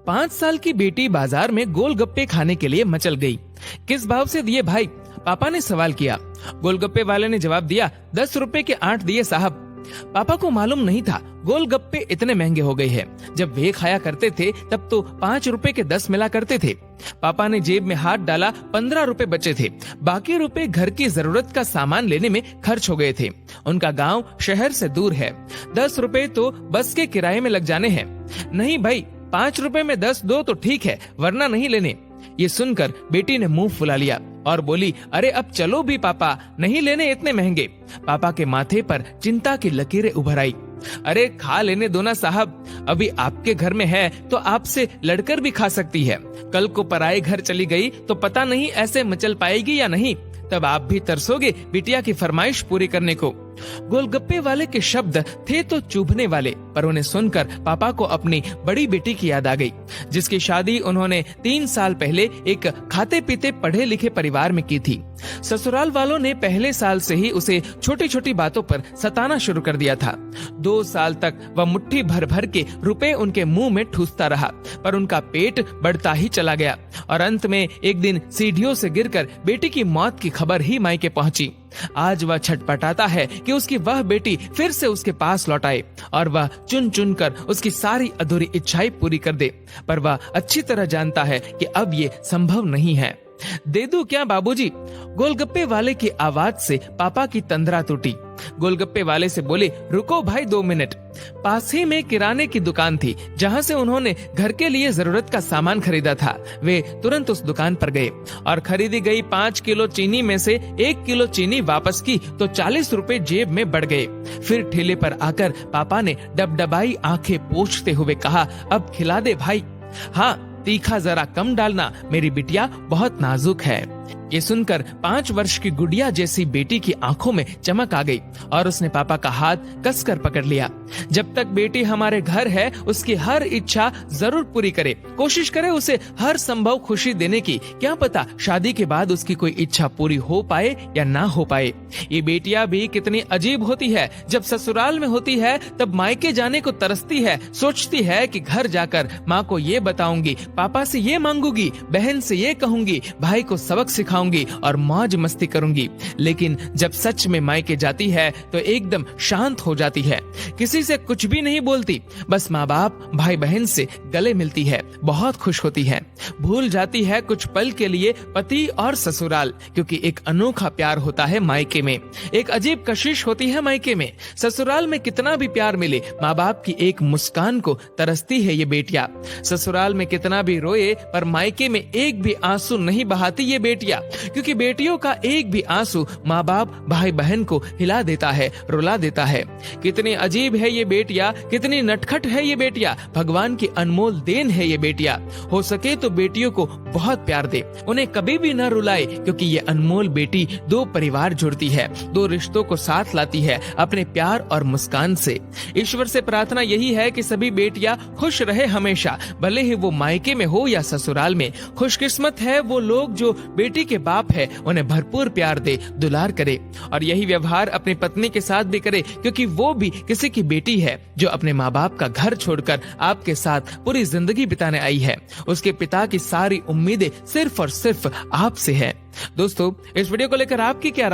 5 साल की बेटी बाजार में गोलगप्पे खाने के लिए मचल गई। किस भाव से दिए भाई? पापा ने सवाल किया। गोलगप्पे वाले ने जवाब दिया, 10 रुपए के 8 दिए साहब। पापा को मालूम नहीं था गोलगप्पे इतने महंगे हो गए हैं। जब वे खाया करते थे तब तो 5 रुपए के 10 मिला करते थे। पापा ने जेब में हाथ डाला, 15 रुपए बचे थे। बाकी रुपए घर की जरूरत का सामान लेने में खर्च हो गए थे। उनका गांव शहर से दूर है। 10 रुपए तो बस के किराए में लग जाने हैं। नहीं भाई, 5 रुपए में 10 दो तो ठीक है, वरना नहीं लेने। ये सुनकर बेटी ने मुंह फुला लिया और बोली, अरे अब चलो भी पापा, नहीं लेने इतने महंगे। पापा के माथे पर चिंता की लकीरें उभर आई। अरे खा लेने दो ना साहब, अभी आपके घर में है तो आपसे लड़कर भी खा सकती है। कल को पराए घर चली गई तो पता नहीं ऐसे मचल पाएगी या नहीं, तब आप भी तरसोगे बिटिया की फरमाइश पूरी करने को। गोलगप्पे वाले के शब्द थे तो चुभने वाले, पर उन्हें सुनकर पापा को अपनी बड़ी बेटी की याद आ गई, जिसकी शादी उन्होंने 3 साल पहले एक खाते पीते पढ़े लिखे परिवार में की थी। ससुराल वालों ने पहले साल से ही उसे छोटी छोटी बातों पर सताना शुरू कर दिया था। 2 साल तक वह मुट्ठी भर भर के रुपए उनके मुंह में ठूसता रहा, पर उनका पेट बढ़ता ही चला गया और अंत में एक दिन सीढ़ियों से गिरकर बेटी की मौत की खबर ही मायके पहुंची। आज वह छटपटाता है कि उसकी वह बेटी फिर से उसके पास लौट आए और वह चुन चुन कर उसकी सारी अधूरी इच्छाएं पूरी कर दे, पर वह अच्छी तरह जानता है कि अब ये संभव नहीं है। दे दूं क्या बाबूजी? गोलगप्पे वाले की आवाज से पापा की तंद्रा टूटी। गोलगप्पे वाले से बोले, रुको भाई 2 मिनट। पास ही में किराने की दुकान थी जहां से उन्होंने घर के लिए जरूरत का सामान खरीदा था। वे तुरंत उस दुकान पर गए और खरीदी गई 5 किलो चीनी में से 1 किलो चीनी वापस की तो 40 रुपए जेब में बढ़ गए। फिर ठेले पर आकर पापा ने डबडबाई आंखें पोंछते हुए कहा, अब खिला दे भाई। हाँ, तीखा जरा कम डालना, मेरी बिटिया बहुत नाजुक है। ये सुनकर 5 वर्ष की गुड़िया जैसी बेटी की आंखों में चमक आ गई और उसने पापा का हाथ कसकर पकड़ लिया। जब तक बेटी हमारे घर है उसकी हर इच्छा जरूर पूरी करे, कोशिश करे उसे हर संभव खुशी देने की। क्या पता शादी के बाद उसकी कोई इच्छा पूरी हो पाए या ना हो पाए। ये बेटियां भी कितनी अजीब होती है। जब ससुराल में होती है तब मायके जाने को तरसती है, सोचती है कि घर जाकर माँ को ये बताऊंगी, पापा से ये मांगूंगी, बहन से ये कहूंगी, भाई को सबक सिखाऊंगी और मौज मस्ती करूंगी। लेकिन जब सच में मायके जाती है तो एकदम शांत हो जाती है, किसी से कुछ भी नहीं बोलती, बस माँ बाप भाई बहन से गले मिलती है, बहुत खुश होती है। भूल जाती है कुछ पल के लिए पति और ससुराल, क्योंकि एक अनोखा प्यार होता है मायके में, एक अजीब कशिश होती है मायके में। ससुराल में कितना भी प्यार मिले, माँ बाप की एक मुस्कान को तरसती है ये बेटियां। ससुराल में कितना भी रोए पर मायके में एक भी आंसू नहीं बहाती ये बेटियां, क्योंकि बेटियों का एक भी आंसू माँ बाप भाई बहन को हिला देता है, रुला देता है। कितनी अजीब है ये बेटियां, कितनी नटखट है ये बेटियां, भगवान की अनमोल देन है ये बेटियां। हो सके तो बेटियों को बहुत प्यार दे, उन्हें कभी भी न रुलाए, क्योंकि ये अनमोल बेटी 2 परिवार जोड़ती है, 2 रिश्तों को साथ लाती है अपने प्यार और मुस्कान से। ईश्वर से प्रार्थना यही है कि सभी बेटियां खुश रहे हमेशा, भले ही वो मायके में हो या ससुराल में। खुशकिस्मत है वो लोग जो बेटी के बाप है, उन्हें भरपूर प्यार दे, दुलार करे और यही व्यवहार अपनी पत्नी के साथ भी करे, क्योंकि वो भी किसी की बेटी है जो अपने माँ बाप का घर छोड़कर आपके साथ पूरी जिंदगी बिताने आई है। उसके पिता की सारी उम्मीदें सिर्फ और सिर्फ आपसे है। दोस्तों, इस वीडियो को लेकर आपकी क्या